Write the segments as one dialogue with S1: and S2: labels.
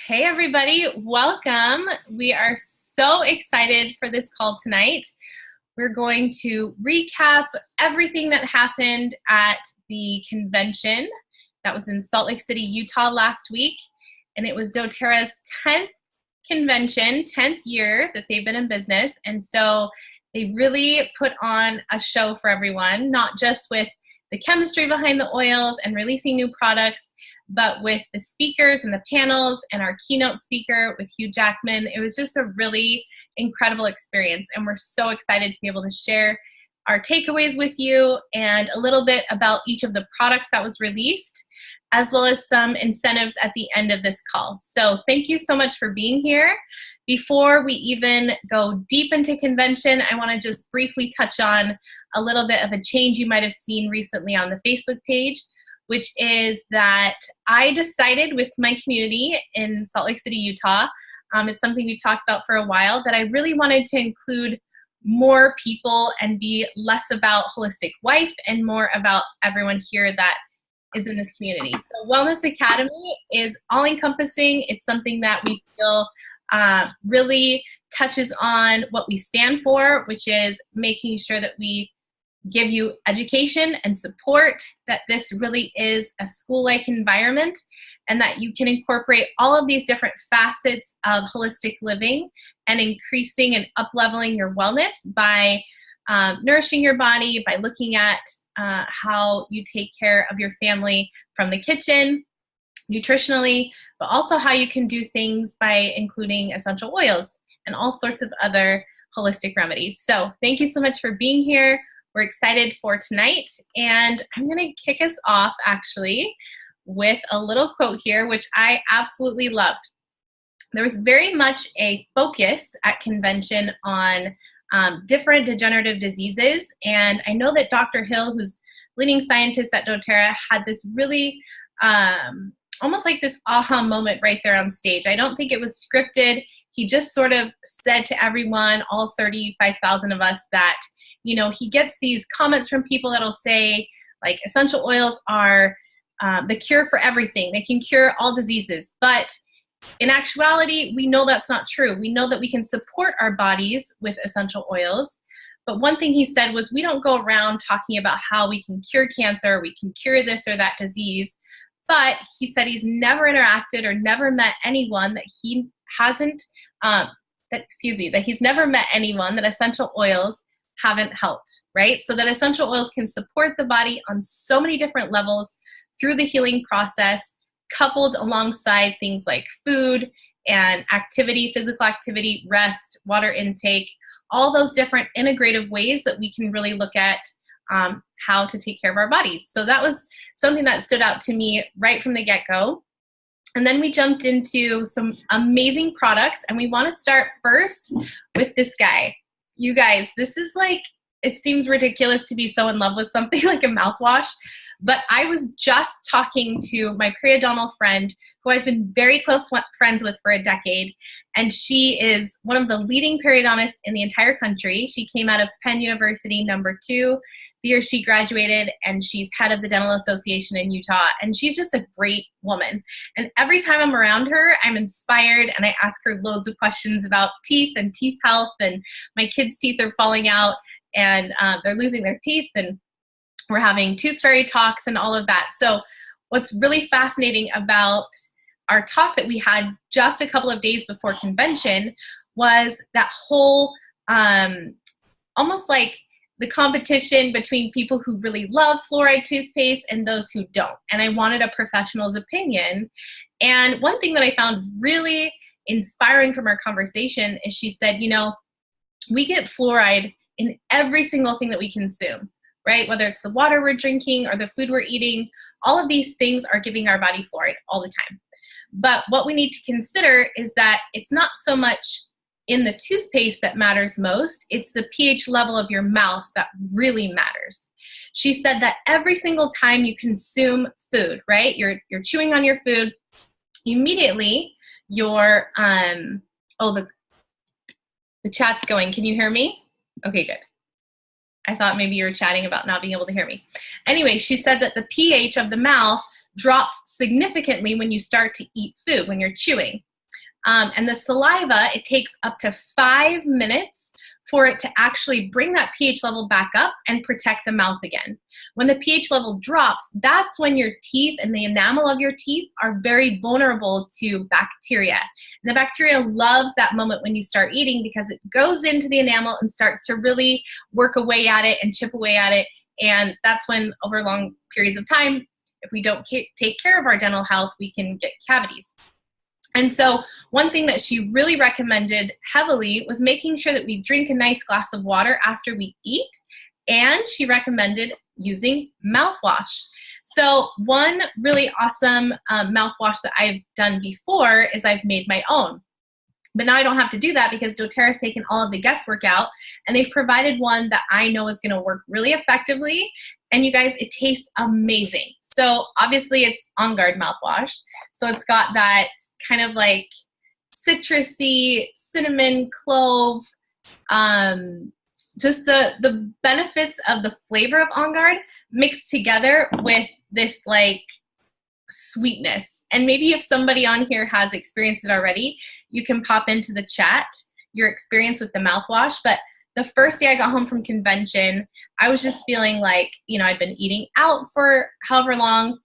S1: Hey everybody, welcome. We are so excited for this call tonight. We're going to recap everything that happened at the convention that was in Salt Lake City, Utah last week. And it was doTERRA's 10th convention, 10th year that they've been in business. And so they really put on a show for everyone, not just with the chemistry behind the oils and releasing new products, but with the speakers and the panels and our keynote speaker with Hugh Jackman. It was just a really incredible experience, and we're so excited to be able to share our takeaways with you and a little bit about each of the products that was released, as well as some incentives at the end of this call. So thank you so much for being here. Before we even go deep into convention, I want to just briefly touch on a little bit of a change you might have seen recently on the Facebook page, which is that I decided with my community in Salt Lake City, Utah, it's something we've talked about for a while, that I really wanted to include more people and be less about Holistic Wife and more about everyone here that is in this community. So Wellness Academy is all-encompassing. It's something that we feel really touches on what we stand for, which is making sure that we give you education and support, that this really is a school-like environment, and that you can incorporate all of these different facets of holistic living and increasing and up-leveling your wellness by nourishing your body, by looking at how you take care of your family from the kitchen, nutritionally, but also how you can do things by including essential oils and all sorts of other holistic remedies. So thank you so much for being here. We're excited for tonight, and I'm going to kick us off actually with a little quote here, which I absolutely loved. There was very much a focus at convention on different degenerative diseases, and I know that Dr. Hill, who's leading scientist at doTERRA, had this really almost like this aha moment right there on stage. I don't think it was scripted. He just sort of said to everyone, all 35,000 of us, that he gets these comments from people that'll say, like, essential oils are the cure for everything. They can cure all diseases. But in actuality, we know that's not true. We know that we can support our bodies with essential oils. But one thing he said was, we don't go around talking about how we can cure cancer, we can cure this or that disease. But he said he's never interacted or never met anyone that he hasn't, that he's never met anyone that essential oils haven't helped, right? So that essential oils can support the body on so many different levels through the healing process, coupled alongside things like food and activity, physical activity, rest, water intake, all those different integrative ways that we can really look at how to take care of our bodies. So that was something that stood out to me right from the get-go. And then we jumped into some amazing products, and we want to start first with this guy. You guys, this is like, it seems ridiculous to be so in love with something like a mouthwash, but I was just talking to my periodontal friend, who I've been very close friends with for a decade, and she is one of the leading periodontists in the entire country. She came out of Penn University #2 the year she graduated, and she's head of the Dental Association in Utah, and she's just a great woman. And every time I'm around her, I'm inspired, and I ask her loads of questions about teeth and teeth health, and my kids' teeth are falling out, and they're losing their teeth, and we're having tooth fairy talks and all of that. So what's really fascinating about our talk that we had just a couple of days before convention was that whole almost like the competition between people who really love fluoride toothpaste and those who don't. And I wanted a professional's opinion. And one thing that I found really inspiring from our conversation is she said, we get fluoride in every single thing that we consume, right? Whether it's the water we're drinking or the food we're eating, all of these things are giving our body fluoride all the time. But what we need to consider is that it's not so much in the toothpaste that matters most, it's the pH level of your mouth that really matters. She said that every single time you consume food, right? You're chewing on your food, immediately your the chat's going. Can you hear me? Okay, good. I thought maybe you were chatting about not being able to hear me. Anyway, she said that the pH of the mouth drops significantly when you start to eat food, when you're chewing. And the saliva, it takes up to 5 minutes for it to actually bring that pH level back up and protect the mouth again. When the pH level drops, that's when your teeth and the enamel of your teeth are very vulnerable to bacteria. And the bacteria loves that moment when you start eating because it goes into the enamel and starts to really work away at it and chip away at it. And that's when, over long periods of time, if we don't take care of our dental health, we can get cavities. And so one thing that she really recommended heavily was making sure that we drink a nice glass of water after we eat. And she recommended using mouthwash. So one really awesome mouthwash that I've done before is I've made my own. But now I don't have to do that because doTERRA's taken all of the guesswork out, and they've provided one that I know is going to work really effectively. And you guys, it tastes amazing. So obviously it's On Guard mouthwash. So it's got that kind of like citrusy, cinnamon, clove, just the benefits of the flavor of On Guard mixed together with this like sweetness. And maybe if somebody on here has experienced it already, you can pop into the chat your experience with the mouthwash. But the first day I got home from convention, I was just feeling like, you know, I'd been eating out for however long,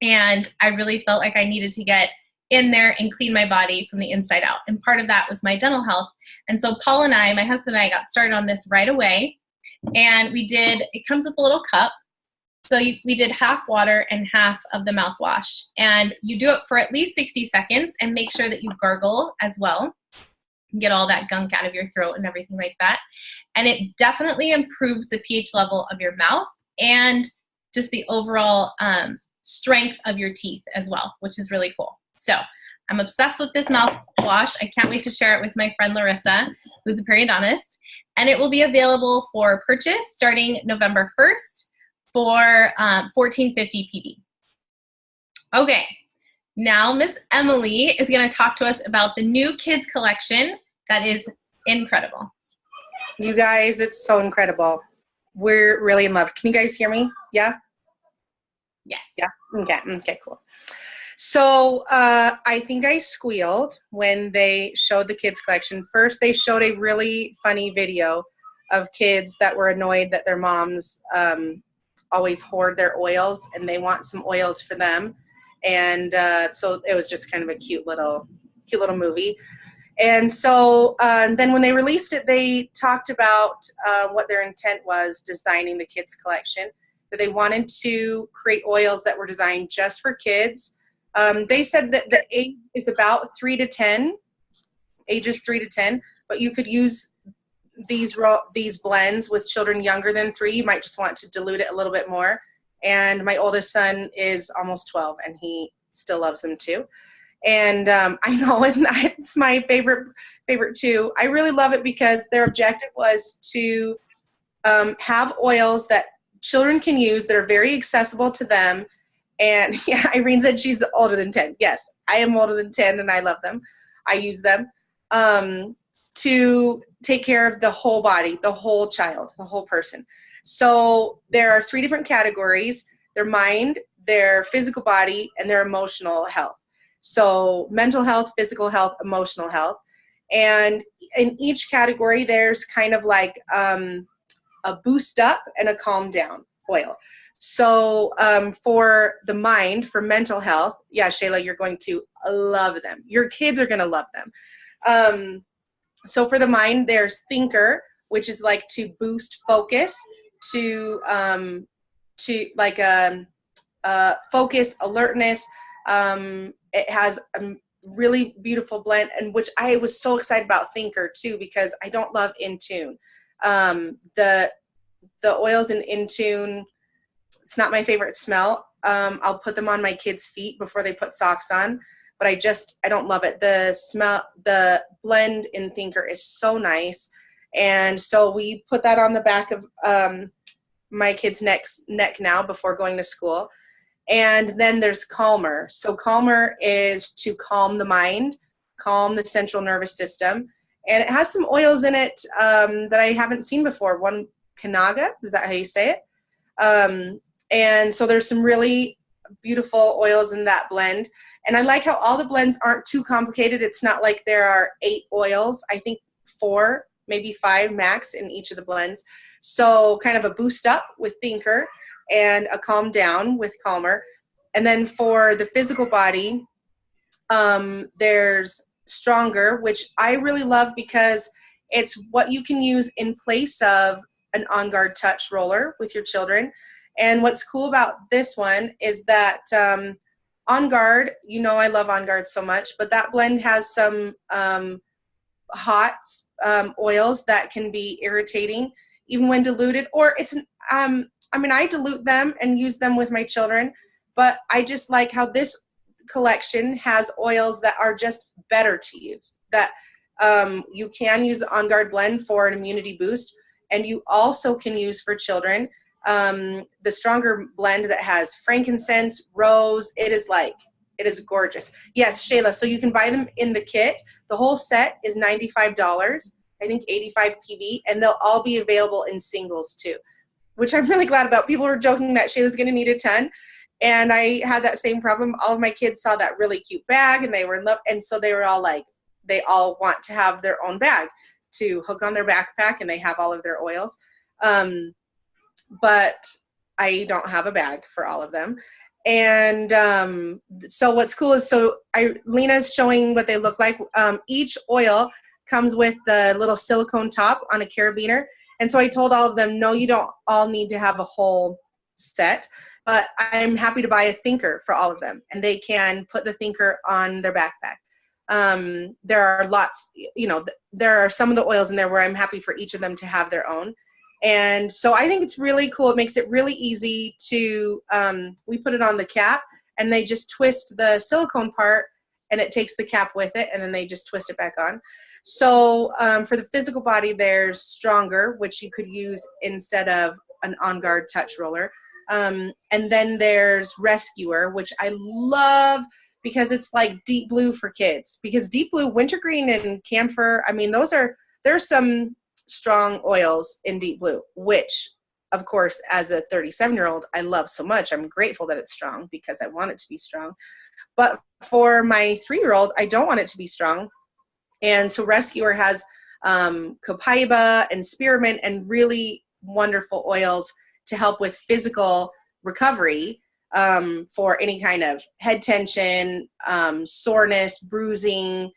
S1: and I really felt like I needed to get in there and clean my body from the inside out. And part of that was my dental health. And so Paul and I, my husband and I, got started on this right away. And it comes with a little cup. So we did half water and half of the mouthwash. And you do it for at least 60 seconds and make sure that you gargle as well. Get all that gunk out of your throat and everything like that. And it definitely improves the pH level of your mouth and just the overall strength of your teeth as well, which is really cool. So I'm obsessed with this mouthwash. I can't wait to share it with my friend Larissa, who's a periodontist. And it will be available for purchase starting November 1st for $14.50 PB. Okay, now Miss Emily is going to talk to us about the new kids collection that is incredible.
S2: You guys, it's so incredible. We're really in love. Can you guys hear me? Yeah?
S1: Yes.
S2: Yeah? Okay, cool. So I think I squealed when they showed the kids collection. First, they showed a really funny video of kids that were annoyed that their moms always hoard their oils, and they want some oils for them. And so it was just kind of a cute little movie. And so then when they released it, they talked about what their intent was designing the kids collection, that they wanted to create oils that were designed just for kids. They said that the age is about 3 to 10, ages 3 to 10, but you could use these blends with children younger than 3. You might just want to dilute it a little bit more. And my oldest son is almost 12, and he still loves them too. And I know it's my favorite too. I really love it because their objective was to have oils that children can use that are very accessible to them. And yeah, Irene said she's older than 10. Yes, I am older than 10, and I love them. I use them to take care of the whole body, the whole child, the whole person. So there are 3 different categories: their mind, their physical body, and their emotional health. So mental health, physical health, emotional health. And in each category, there's kind of like a boost up and a calm down oil. So for the mind, for mental health, yeah, Shayla, you're going to love them. Your kids are going to love them. So for the mind, there's Thinker, which is like to boost focus, to like focus, alertness. It has a really beautiful blend, and which I was so excited about Thinker too, because I don't love Intune. The oils in Intune, it's not my favorite smell. I'll put them on my kids' feet before they put socks on, but I don't love it. The blend in Thinker is so nice. And so we put that on the back of my kids' neck now before going to school. And then there's Calmer. So Calmer is to calm the mind, calm the central nervous system. And it has some oils in it that I haven't seen before. One, Kanaga, is that how you say it? And so there's some really beautiful oils in that blend. And I like how all the blends aren't too complicated. It's not like there are 8 oils. I think 4, maybe 5 max in each of the blends. So kind of a boost up with Thinker and a calm down with Calmer. And then for the physical body, there's Stronger, which I really love because it's what you can use in place of an On Guard Touch roller with your children. And what's cool about this one is that On Guard, you know I love On Guard so much, but that blend has some hot oils that can be irritating even when diluted, or it's I mean, I dilute them and use them with my children, but I just like how this collection has oils that are just better to use, that you can use the On Guard blend for an immunity boost, and you also can use for children the Stronger blend that has frankincense, rose. It is gorgeous. Yes, Shayla, so you can buy them in the kit. The whole set is $95, I think 85 PV, and they'll all be available in singles too, which I'm really glad about. People were joking that Shayla's going to need a ton, and I had that same problem. All of my kids saw that really cute bag, and they were in love, and so they were all like, they all want to have their own bag to hook on their backpack, and they have all of their oils. But I don't have a bag for all of them. And so what's cool is, Lena's showing what they look like. Each oil comes with the little silicone top on a carabiner. And so I told all of them, no, you don't all need to have a whole set, but I'm happy to buy a Thinker for all of them, and they can put the Thinker on their backpack. There are lots, there are some of the oils in there where I'm happy for each of them to have their own. And so I think it's really cool. It makes it really easy to, we put it on the cap, and they just twist the silicone part, and it takes the cap with it, and then they just twist it back on. So for the physical body, there's Stronger, which you could use instead of an On Guard Touch roller. And then there's Rescuer, which I love because it's like deep blue for kids. Because deep blue, wintergreen, and camphor, I mean, there's some strong oils in deep blue, which, of course, as a 37-year-old, I love so much. I'm grateful that it's strong because I want it to be strong. But for my 3-year-old, I don't want it to be strong. And so Rescuer has copaiba and spearmint and really wonderful oils to help with physical recovery for any kind of head tension, soreness, bruising,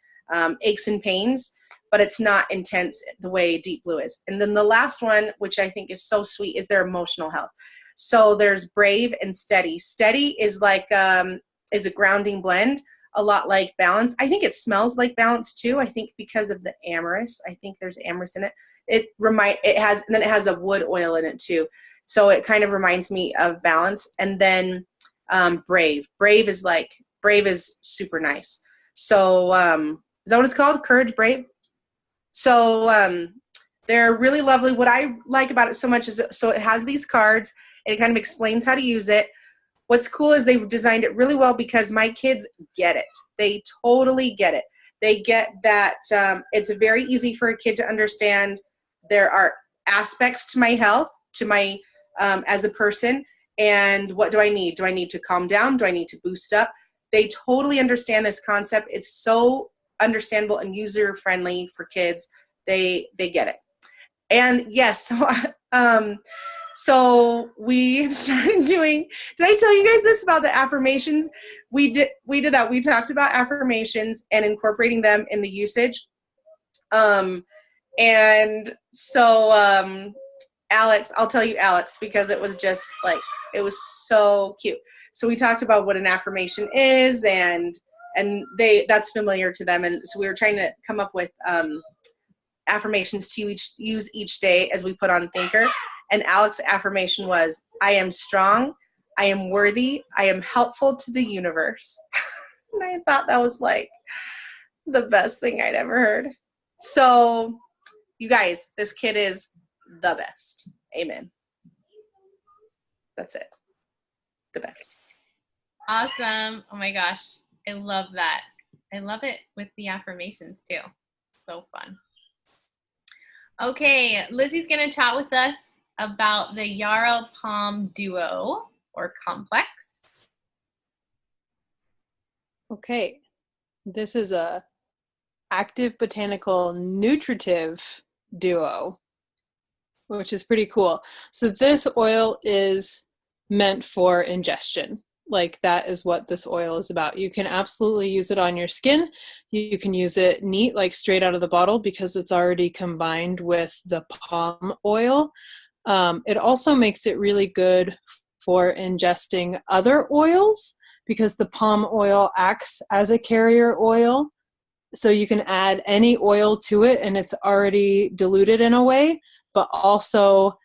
S2: aches and pains, but it's not intense the way deep blue is. And then the last one, which I think is so sweet, is their emotional health. So there's Brave and Steady. Steady is like is a grounding blend, a lot like Balance. I think it smells like Balance too. I think because of the amyris. I think there's amyris in it. It has a wood oil in it too. So it kind of reminds me of Balance. And then Brave. Brave is super nice. So is that what it's called? Courage Brave? So they're really lovely. What I like about it so much is, so it has these cards. It kind of explains how to use it. What's cool is they've designed it really well because my kids get it. They totally get it. They get that it's very easy for a kid to understand. There are aspects to my health, to my as a person, and what do I need? Do I need to calm down? Do I need to boost up? They totally understand this concept. It's so understandable and user-friendly for kids. They get it. And yes, so we started doing, did I tell you guys this about the affirmations? We did that. We talked about affirmations and incorporating them in the usage. And so Alex, I'll tell you Alex, because it was just like, it was so cute. So we talked about what an affirmation is, and that's familiar to them. And so we were trying to come up with affirmations to use each day as we put on Thinker. And Alex's affirmation was, I am strong, I am worthy, I am helpful to the universe. And I thought that was like the best thing I'd ever heard. So you guys, this kid is the best. Amen. That's it. The best.
S1: Awesome. Oh my gosh. I love that. I love it with the affirmations too. So fun. Okay, Lizzie's going to chat with us about the Yara Palm Duo or Complex.
S3: Okay, this is a active botanical nutritive duo, which is pretty cool. So this oil is meant for ingestion. Like that is what this oil is about. You can absolutely use it on your skin. You can use it neat, like straight out of the bottle, because it's already combined with the palm oil. It also makes it really good for ingesting other oils because the palm oil acts as a carrier oil. So you can add any oil to it and it's already diluted in a way, but also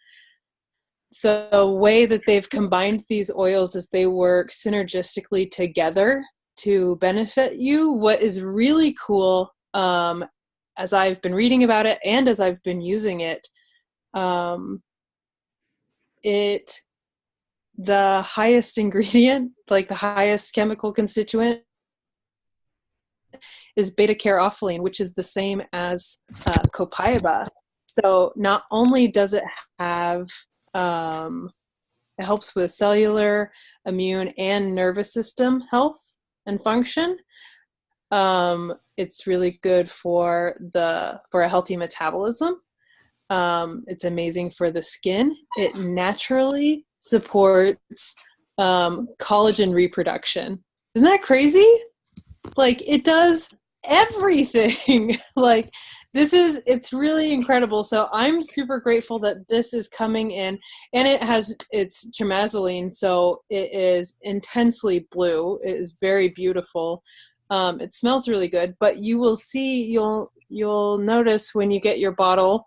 S3: the way that they've combined these oils is they work synergistically together to benefit you. What is really cool, as I've been reading about it and as I've been using it, the highest ingredient, like the highest chemical constituent, is beta-caryophyllene, which is the same as copaiba. So not only does it have, it helps with cellular, immune, and nervous system health and function. It's really good for a healthy metabolism. It's amazing for the skin. It naturally supports collagen reproduction. Isn't that crazy? Like it does everything. Like it's really incredible. So I'm super grateful that this is coming in, and it's trimazoline, so it is intensely blue. It is very beautiful. It smells really good, but you'll notice when you get your bottle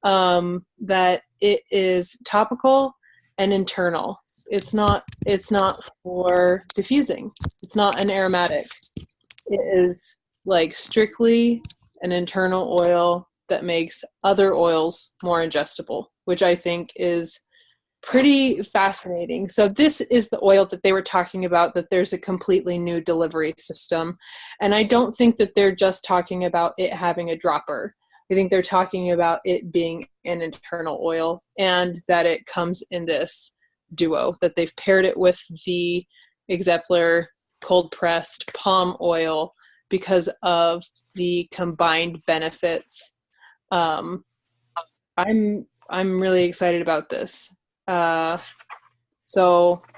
S3: that it is topical and internal. It's not for diffusing. It's not an aromatic. It is like strictly an internal oil that makes other oils more ingestible, which I think is pretty fascinating. So this is the oil that they were talking about, that there's a completely new delivery system. And I don't think that they're just talking about it having a dropper. I think they're talking about it being an internal oil, and that it comes in this duo, that they've paired it with the Exemplar cold pressed palm oil because of the combined benefits. I'm really excited about this. So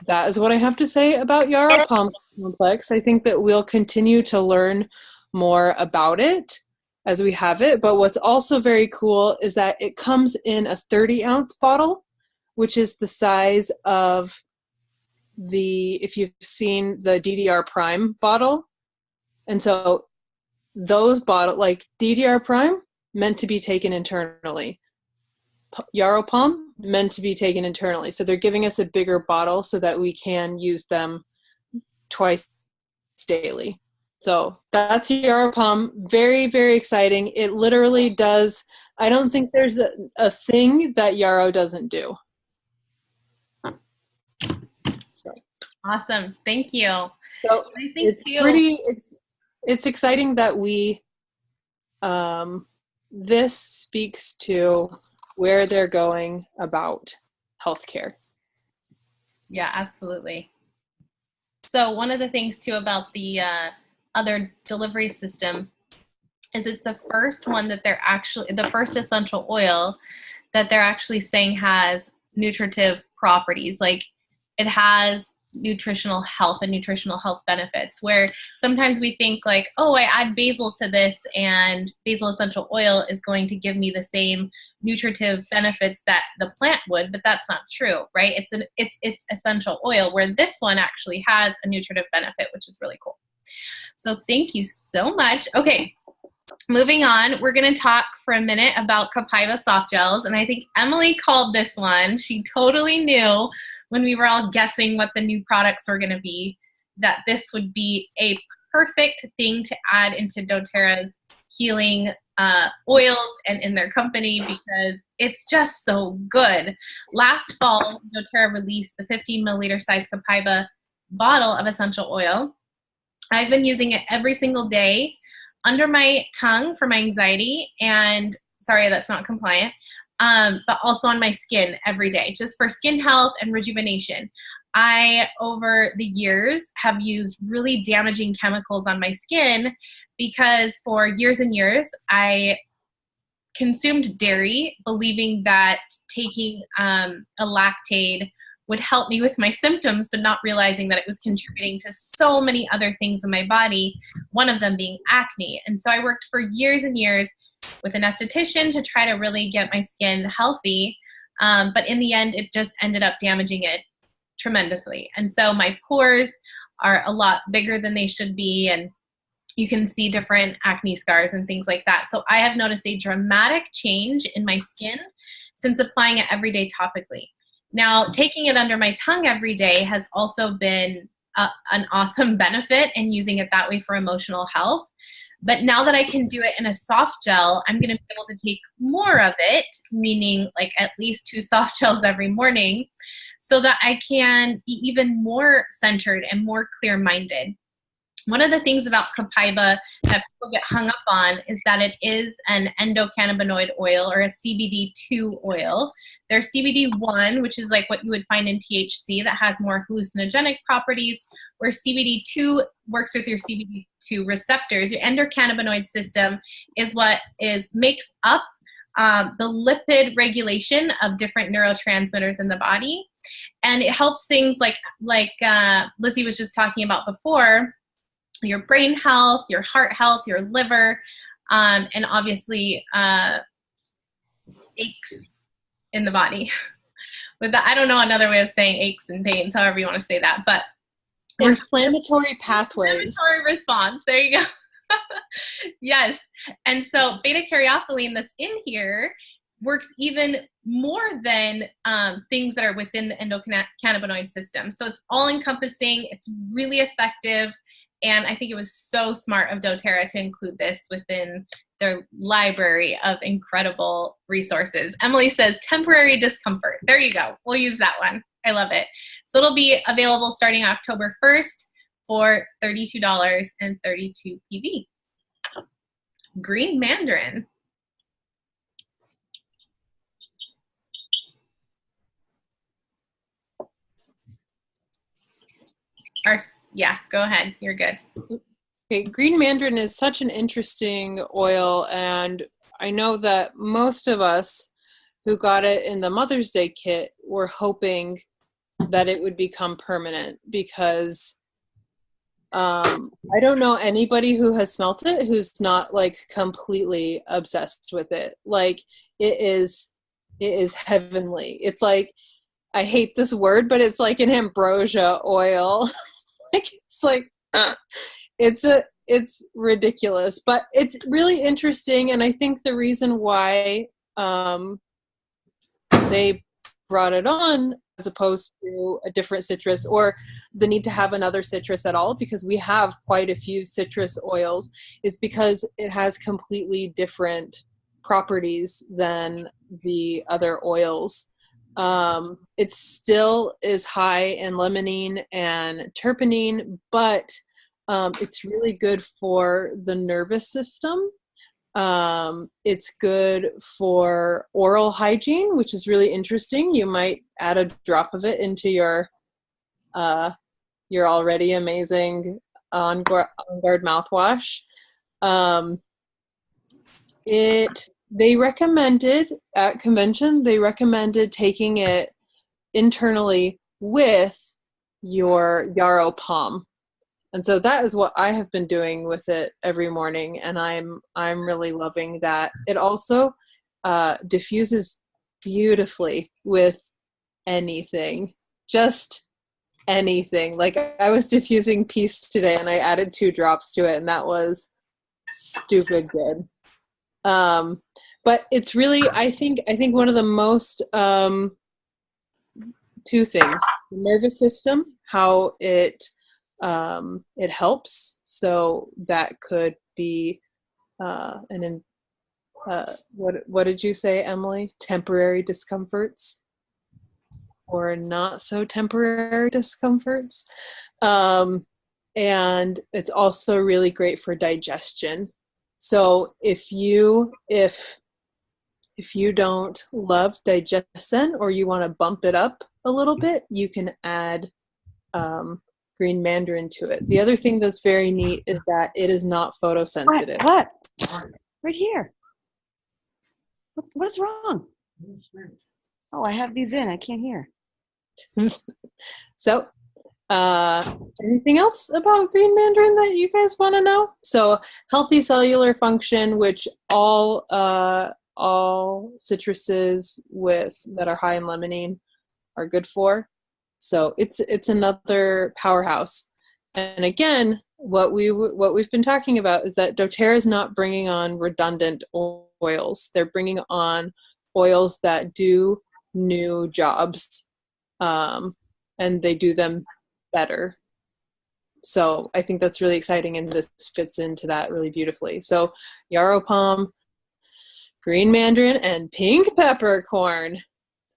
S3: that is what I have to say about Yarrow Palm Complex. I think that we'll continue to learn more about it as we have it. But what's also very cool is that it comes in a 30-ounce bottle, which is the size of if you've seen the DDR Prime bottle. And so those bottle, like DDR Prime, meant to be taken internally. Yarrow Palm, meant to be taken internally. So they're giving us a bigger bottle so that we can use them twice daily. So that's Yarrow Palm. Very, very exciting. It literally does, I don't think there's a thing that Yarrow doesn't do. So.
S1: Awesome. Thank you.
S3: So it's exciting that this speaks to where they're going about healthcare.
S1: Yeah, absolutely. So one of the things too about the other delivery system is it's the first one that the first essential oil that they're actually saying has nutritive properties. Like it has nutritional health and nutritional health benefits, where sometimes we think like, oh, I add basil to this and basil essential oil is going to give me the same nutritive benefits that the plant would, but that's not true, right? It's essential oil, where this one actually has a nutritive benefit, which is really cool. So thank you so much. Okay, moving on, we're going to talk for a minute about Copaiba soft gels, and I think Emily called this one. She totally knew when we were all guessing what the new products were going to be, that this would be a perfect thing to add into doTERRA's healing oils and in their company, because it's just so good. Last fall, doTERRA released the 15 milliliter size Copaiba bottle of essential oil. I've been using it every single day under my tongue for my anxiety, and sorry, that's not compliant. But also on my skin every day, just for skin health and rejuvenation. I, over the years, have used really damaging chemicals on my skin because for years and years, I consumed dairy, believing that taking a Lactaid would help me with my symptoms, but not realizing that it was contributing to so many other things in my body, one of them being acne. And so I worked for years and years with an esthetician to try to really get my skin healthy. But in the end, it just ended up damaging it tremendously. And so my pores are a lot bigger than they should be. And you can see different acne scars and things like that. So I have noticed a dramatic change in my skin since applying it every day topically. Now, taking it under my tongue every day has also been an awesome benefit, and using it that way for emotional health. But now that I can do it in a soft gel, I'm going to be able to take more of it, meaning like at least 2 soft gels every morning, so that I can be even more centered and more clear-minded. One of the things about copaiba that people get hung up on is that it is an endocannabinoid oil, or a CBD2 oil. There's CBD1, which is like what you would find in THC, that has more hallucinogenic properties, where CBD2 works with your CBD2 receptors. Your endocannabinoid system is what makes up the lipid regulation of different neurotransmitters in the body. And it helps things like Lizzie was just talking about before, your brain health, your heart health, your liver, and obviously aches in the body. With that, I don't know another way of saying aches and pains, however you want to say that, but
S3: inflammatory pathways.
S1: Inflammatory response. There you go. Yes. And so beta caryophyllene that's in here works even more than things that are within the endocannabinoid system. So it's all encompassing. It's really effective. And I think it was so smart of doTERRA to include this within their library of incredible resources. Emily says temporary discomfort. There you go. We'll use that one. I love it. So it'll be available starting October 1st for $32.32 PV. Green Mandarin. Yeah, go ahead. You're good.
S3: Okay, green mandarin is such an interesting oil, and I know that most of us who got it in the Mother's Day kit were hoping that it would become permanent, because I don't know anybody who has smelt it who's not like completely obsessed with it. Like it is heavenly. It's like, I hate this word, but it's like an ambrosia oil. It's ridiculous, but it's really interesting. And I think the reason why they brought it on as opposed to a different citrus, or the need to have another citrus at all, because we have quite a few citrus oils, is because it has completely different properties than the other oils. It still is high in limonene and terpenine, but it's really good for the nervous system. It's good for oral hygiene, which is really interesting. You might add a drop of it into your already amazing On Guard mouthwash. They recommended at convention, they recommended taking it internally with your yarrow palm. And so that is what I have been doing with it every morning, and I'm really loving that. It also diffuses beautifully with anything, just anything. Like I was diffusing peace today, and I added 2 drops to it, and that was stupid good. But it's really, I think one of the most 2 things: the nervous system, how it helps. So that could be what did you say, Emily? Temporary discomforts, or not so temporary discomforts. And it's also really great for digestion. So if you don't love Digescen, or you want to bump it up a little bit, you can add green mandarin to it. The other thing that's very neat is that it is not photosensitive.
S4: What? Right here. What is wrong? Oh, I have these in. I can't hear.
S3: So, anything else about green mandarin that you guys want to know? So, healthy cellular function, which all citruses that are high in limonene are good for. So it's another powerhouse. And again, what we've been talking about is that doTERRA is not bringing on redundant oils. They're bringing on oils that do new jobs, and they do them better. So I think that's really exciting, and this fits into that really beautifully. So yarrow palm, green mandarin, and pink peppercorn.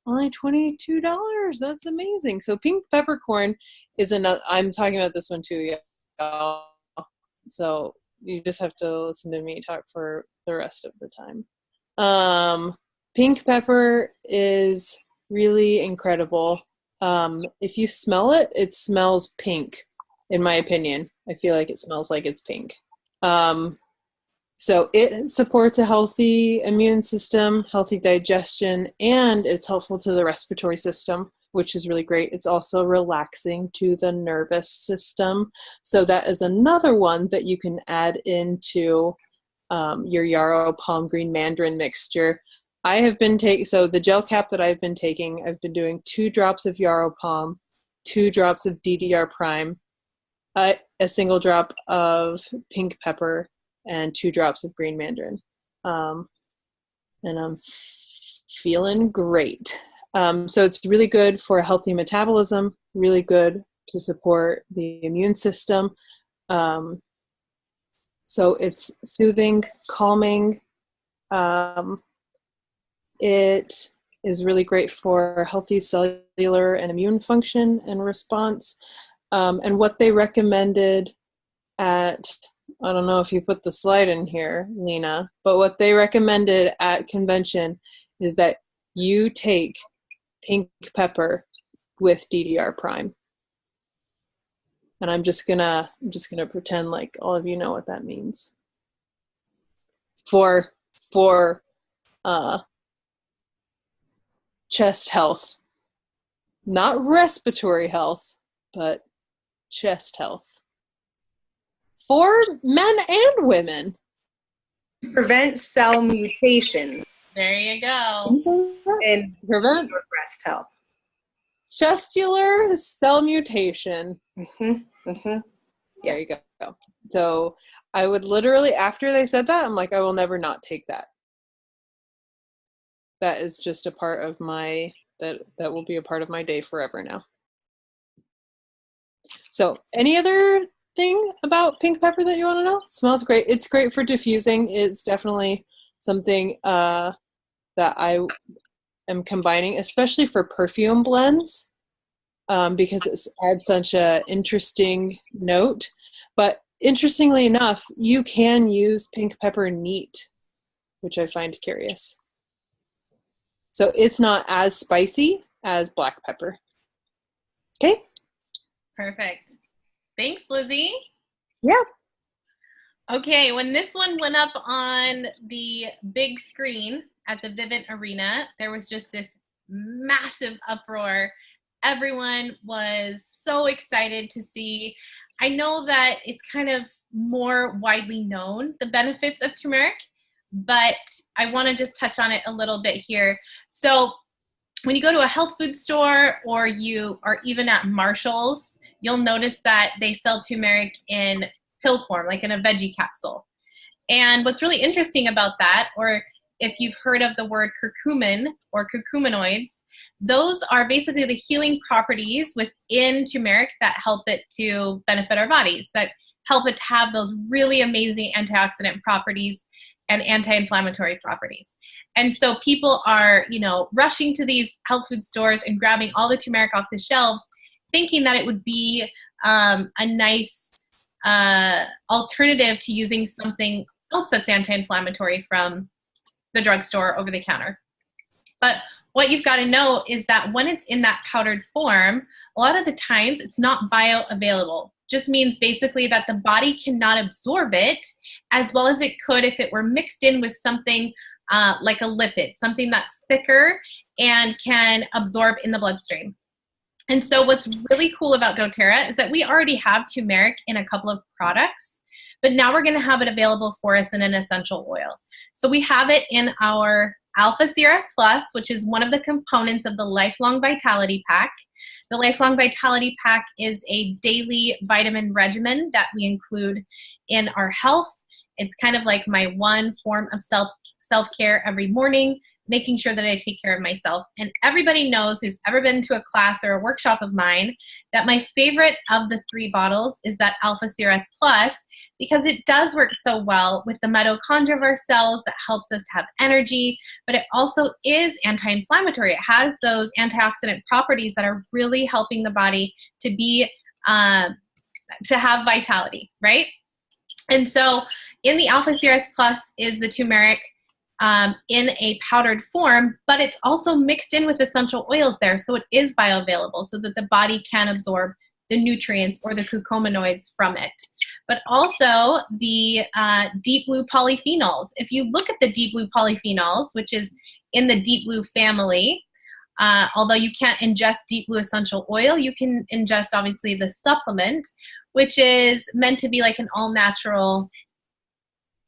S3: Only $22. That's amazing. So pink peppercorn is another, I'm talking about this one too, y'all. So you just have to listen to me talk for the rest of the time. Pink pepper is really incredible. If you smell it, it smells pink, in my opinion. I feel like it smells like it's pink. So it supports a healthy immune system, healthy digestion, and it's helpful to the respiratory system, which is really great. It's also relaxing to the nervous system. So that is another one that you can add into your yarrow palm green mandarin mixture. I have been so the gel cap that I've been taking, I've been doing 2 drops of yarrow palm, 2 drops of DDR prime, a single drop of pink pepper, and 2 drops of green mandarin. And I'm feeling great. So it's really good for a healthy metabolism, really good to support the immune system. So it's soothing, calming. It is really great for healthy cellular and immune function and response. And what they recommended I don't know if you put the slide in here, Lena, but what they recommended at convention is that you take pink pepper with DDR prime. And I'm just gonna pretend like all of you know what that means. For chest health. Not respiratory health, but chest health. For men and women.
S2: Prevent cell mutation.
S1: There you go.
S2: And
S3: prevent
S2: breast health.
S3: Chestular cell mutation.
S2: Mm-hmm. Mm-hmm. Yes.
S3: There you go. So I would literally, after they said that, I'm like, I will never not take that. That is just a part of my, that will be a part of my day forever now. So any other thing about pink pepper that you want to know? It smells great. It's great for diffusing. It's definitely something that I am combining, especially for perfume blends, because it adds such an interesting note. But interestingly enough, you can use pink pepper neat, which I find curious. So it's not as spicy as black pepper. Okay?
S1: Perfect. Thanks, Lizzie.
S3: Yeah.
S1: Okay, when this one went up on the big screen at the Vivint Arena, there was just this massive uproar. Everyone was so excited to see. I know that it's kind of more widely known, the benefits of turmeric, but I want to just touch on it a little bit here. So when you go to a health food store or you are even at Marshall's, you'll notice that they sell turmeric in pill form, like in a veggie capsule. And what's really interesting about that, or if you've heard of the word curcumin or curcuminoids, those are basically the healing properties within turmeric that help it to benefit our bodies, that help it to have those really amazing antioxidant properties and anti-inflammatory properties. And so people are, rushing to these health food stores and grabbing all the turmeric off the shelves, thinking that it would be a nice alternative to using something else that's anti-inflammatory from the drugstore over the counter. But what you've got to know is that when it's in that powdered form, a lot of the times it's not bioavailable. Just means basically that the body cannot absorb it as well as it could if it were mixed in with something like a lipid, something that's thicker and can absorb in the bloodstream. And so what's really cool about doTERRA is that we already have turmeric in a couple of products, but now we're going to have it available for us in an essential oil. So we have it in our Alpha CRS Plus, which is one of the components of the Lifelong Vitality Pack. The Lifelong Vitality Pack is a daily vitamin regimen that we include in our health. It's kind of like my one form of self-care every morning, making sure that I take care of myself. And everybody knows who's ever been to a class or a workshop of mine that my favorite of the 3 bottles is that Alpha CRS Plus, because it does work so well with the mitochondria of our cells that helps us to have energy, but it also is anti-inflammatory. It has those antioxidant properties that are really helping the body to be, to have vitality, right? And so in the Alpha CRS Plus is the turmeric in a powdered form, but it's also mixed in with essential oils there. So it is bioavailable so that the body can absorb the nutrients or the coumacoid from it. But also the deep blue polyphenols. If you look at the deep blue polyphenols, which is in the deep blue family, although you can't ingest deep blue essential oil, you can ingest obviously the supplement, which is meant to be like an all-natural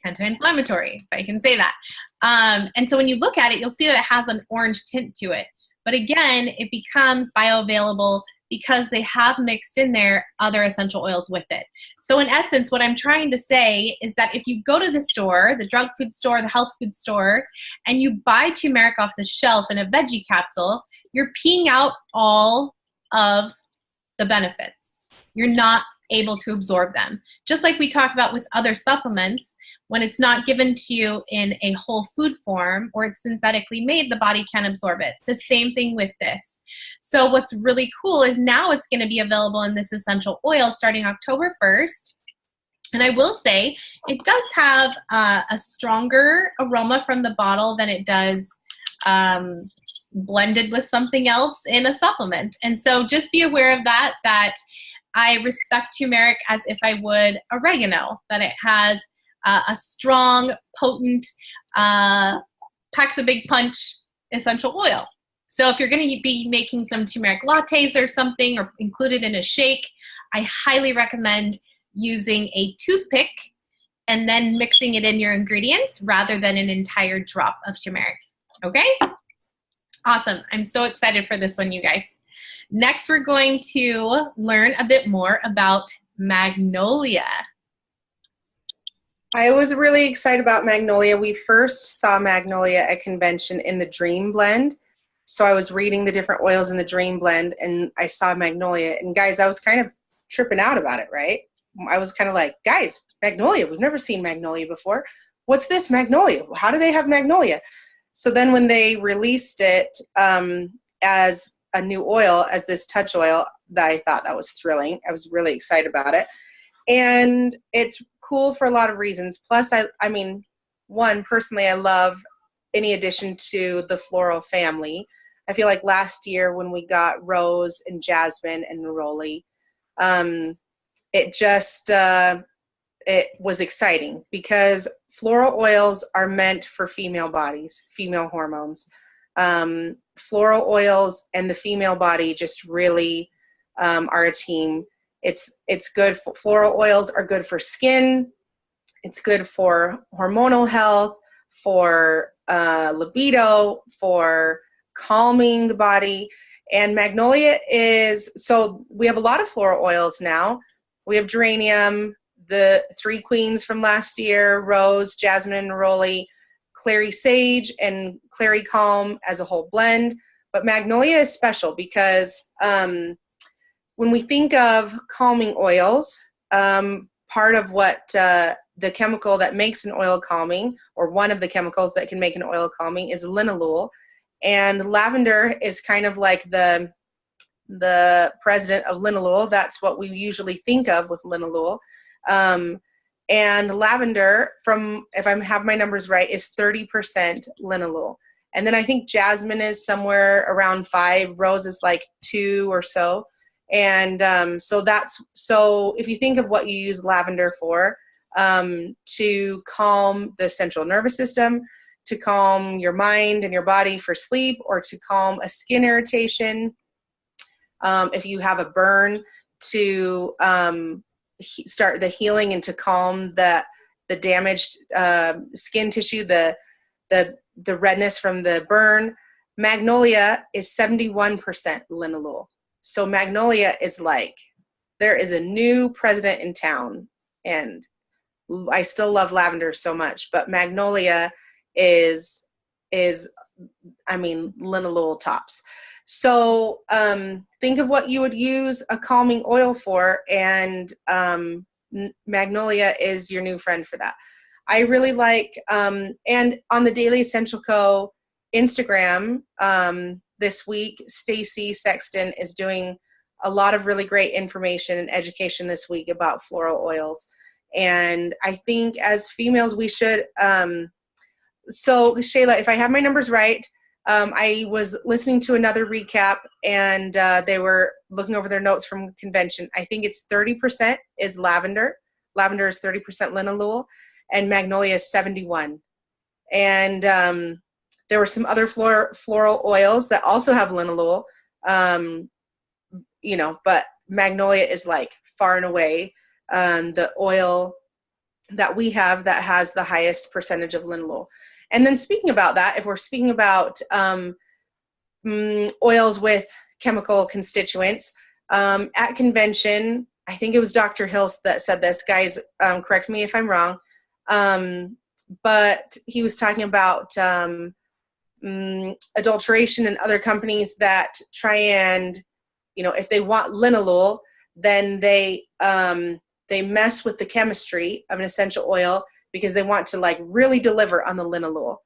S1: anti-inflammatory, if I can say that. And so when you look at it, you'll see that it has an orange tint to it. But again, it becomes bioavailable because they have mixed in there other essential oils with it. So in essence, what I'm trying to say is that if you go to the store, the drug food store, the health food store, and you buy turmeric off the shelf in a veggie capsule, you're peeing out all of the benefits. You're not able to absorb them. Just like we talk about with other supplements, when it's not given to you in a whole food form or it's synthetically made, the body can absorb it. The same thing with this. So what's really cool is now it's going to be available in this essential oil starting October 1st. And I will say it does have a stronger aroma from the bottle than it does blended with something else in a supplement. And so just be aware of that, that I respect turmeric as if I would oregano, that it has a strong, potent, packs a big punch essential oil. So if you're going to be making some turmeric lattes or something or include it in a shake, I highly recommend using a toothpick and then mixing it in your ingredients rather than an entire drop of turmeric. Okay? Awesome. I'm so excited for this one, you guys. Next, we're going to learn a bit more about Magnolia.
S2: I was really excited about Magnolia. We first saw Magnolia at convention in the Dream Blend. So I was reading the different oils in the Dream Blend and I saw Magnolia. And guys, I was kind of tripping out about it, right? I was kind of like, guys, Magnolia, we've never seen Magnolia before. What's this Magnolia? How do they have Magnolia? So then when they released it as a new oil, as this touch oil, I thought that was thrilling. I was really excited about it. And it's cool for a lot of reasons. Plus, I mean, one, personally, I love any addition to the floral family. I feel like last year when we got rose and jasmine and neroli, it just, it was exciting because floral oils are meant for female bodies, female hormones. Floral oils and the female body just really are a team. It's good for, floral oils are good for skin. It's good for hormonal health, for libido, for calming the body. And Magnolia is, so we have a lot of floral oils now. We have geranium, the 3 queens from last year, rose, jasmine, and neroli, clary sage, and clary calm as a whole blend. But Magnolia is special because when we think of calming oils, part of what the chemical that makes an oil calming, or one of the chemicals that can make an oil calming, is linalool. And lavender is kind of like the president of linalool. That's what we usually think of with linalool. And lavender, from, if I have my numbers right, is 30% linalool. And then I think jasmine is somewhere around 5, rose is like 2 or so. And so if you think of what you use lavender for, to calm the central nervous system, to calm your mind and your body for sleep, or to calm a skin irritation, if you have a burn, to start the healing and to calm the damaged skin tissue, the redness from the burn. Magnolia is 71% linalool. So magnolia is like, there is a new president in town, and I still love lavender so much, but magnolia is I mean, linalool tops. So think of what you would use a calming oil for, and magnolia is your new friend for that. I really like, and on the Daily Essential Co. Instagram this week, Stacy Sexton is doing a lot of really great information and education this week about floral oils. And I think as females, we should, so Shayla, if I have my numbers right, I was listening to another recap, and they were looking over their notes from convention. I think it's 30% is lavender. Lavender is 30% linalool, and magnolia is 71. And there were some other floral oils that also have linalool, you know, but magnolia is like far and away the oil that we have that has the highest percentage of linalool. And then speaking about that, if we're speaking about oils with chemical constituents, at convention, I think it was Dr. Hills that said this. Guys, correct me if I'm wrong. But he was talking about adulteration and other companies that try and, you know, if they want linalool, then they mess with the chemistry of an essential oil because they want to like really deliver on the linalool.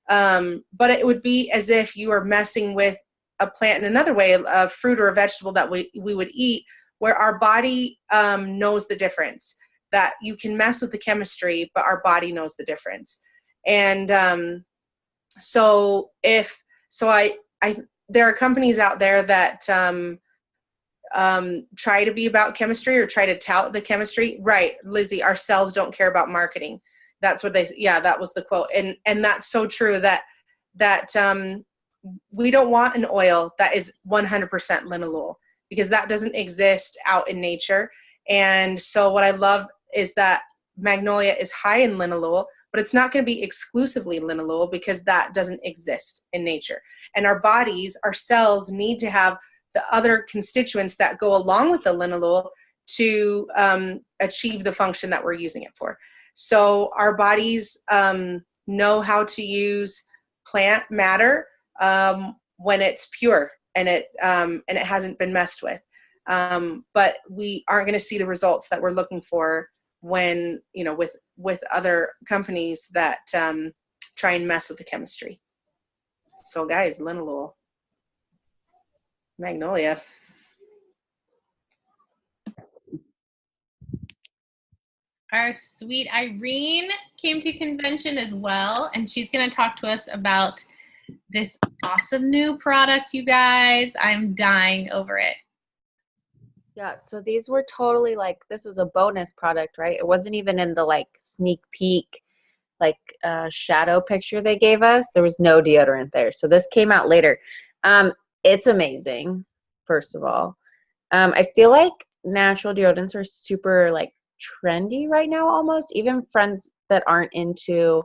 S2: But it would be as if you are messing with a plant in another way, a fruit or a vegetable that we would eat, where our body knows the difference, that you can mess with the chemistry, but our body knows the difference. And there are companies out there that try to be about chemistry or try to tout the chemistry. Right, Lizzie, our cells don't care about marketing. That's what that was the quote. And that's so true, that we don't want an oil that is 100% linalool, because that doesn't exist out in nature. And so what I love is that magnolia is high in linalool, but it's not going to be exclusively linalool because that doesn't exist in nature. And our bodies, our cells need to have the other constituents that go along with the linalool to achieve the function that we're using it for. So our bodies know how to use plant matter when it's pure and it hasn't been messed with. But we aren't going to see the results that we're looking for when, you know, with other companies that try and mess with the chemistry. So guys, linalool, magnolia.
S1: Our sweet Irene came to convention as well, and she's going to talk to us about this awesome new product, you guys. I'm dying over it.
S5: Yeah, so these were totally like, this was a bonus product, right? It wasn't even in the like sneak peek, like shadow picture they gave us. There was no deodorant there. So this came out later. It's amazing, first of all. I feel like natural deodorants are super like trendy right now almost. Even friends that aren't into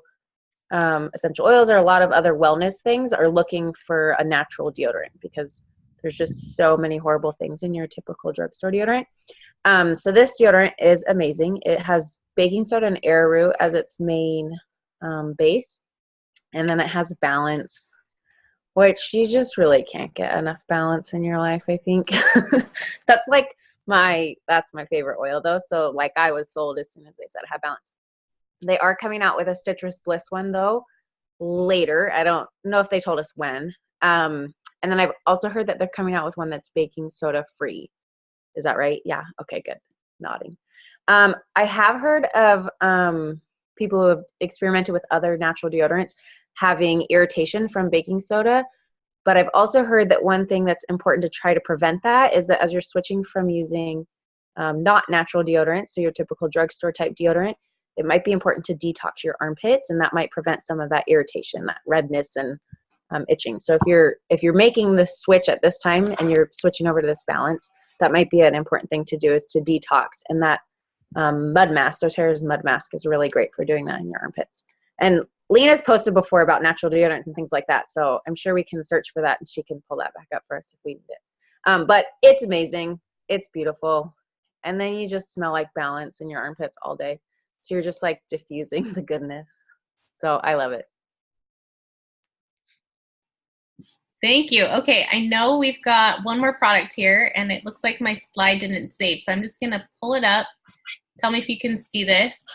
S5: essential oils or a lot of other wellness things are looking for a natural deodorant because there's just so many horrible things in your typical drugstore deodorant. So this deodorant is amazing. It has baking soda and arrowroot as its main base. And then it has balance, which you just really can't get enough balance in your life, I think. That's my favorite oil though. So like I was sold as soon as they said have balance. They are coming out with a Citrus Bliss one though later. I don't know if they told us when. And then I've also heard that they're coming out with one that's baking soda free. Is that right? Yeah. Okay, good. Nodding. I have heard of people who have experimented with other natural deodorants having irritation from baking soda. But I've also heard that one thing that's important to try to prevent that is that as you're switching from using not natural deodorant, so your typical drugstore type deodorant, it might be important to detox your armpits, and that might prevent some of that irritation, that redness and itching. So if you're making this switch at this time and you're switching over to this Balance, that might be an important thing to do, is to detox. And that mud mask, doTERRA's mud mask, is really great for doing that in your armpits. And Lena's posted before about natural deodorants and things like that, so I'm sure we can search for that and she can pull that back up for us if we need it. But it's amazing. It's beautiful. And then you just smell like Balance in your armpits all day. So you're just like diffusing the goodness. So I love it.
S1: Thank you. Okay, I know we've got one more product here, and it looks like my slide didn't save, so I'm just going to pull it up. Tell me if you can see this.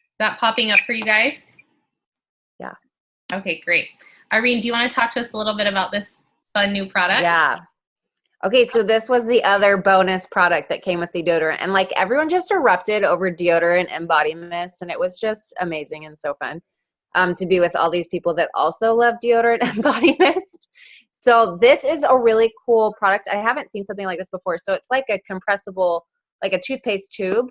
S1: Is that popping up for you guys?
S5: Yeah.
S1: Okay, great. Irene, do you want to talk to us a little bit about this fun new product?
S5: Yeah. Okay, so this was the other bonus product that came with the deodorant. And like everyone just erupted over deodorant and body mist, and it was just amazing and so fun to be with all these people that also love deodorant and body mist. So this is a really cool product. I haven't seen something like this before. So it's like a compressible, like a toothpaste tube,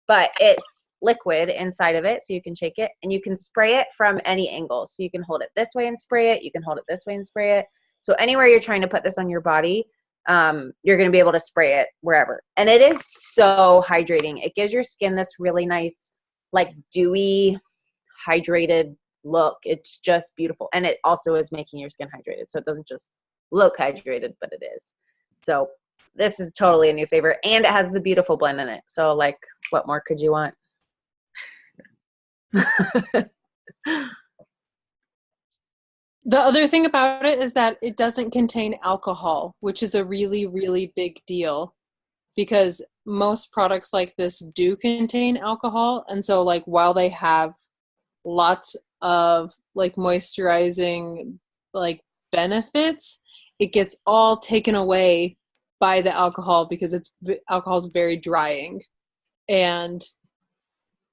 S5: but it's liquid inside of it, so you can shake it, and you can spray it from any angle. So you can hold it this way and spray it. You can hold it this way and spray it. So anywhere you're trying to put this on your body, you're going to be able to spray it wherever. And it is so hydrating. It gives your skin this really nice, like dewy, hydrated look. It's just beautiful. And it also is making your skin hydrated. So it doesn't just look hydrated, but it is. So this is totally a new favorite, and it has the beautiful blend in it. So like, what more could you want?
S3: The other thing about it is that it doesn't contain alcohol, which is a really, really big deal, because most products like this do contain alcohol. And so like while they have lots of like moisturizing like benefits, it gets all taken away by the alcohol, because alcohol is very drying and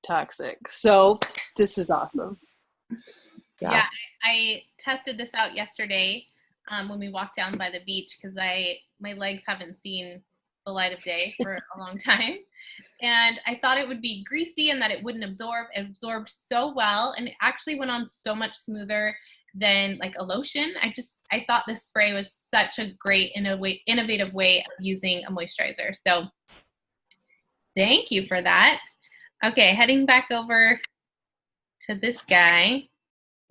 S3: toxic. So this is awesome.
S1: Yeah, I tested this out yesterday when we walked down by the beach, because my legs haven't seen the light of day for a long time. And I thought it would be greasy and that it wouldn't absorb. It absorbed so well, and it actually went on so much smoother than like a lotion. I thought this spray was such a great innovative way of using a moisturizer. So thank you for that. Okay, heading back over to this guy.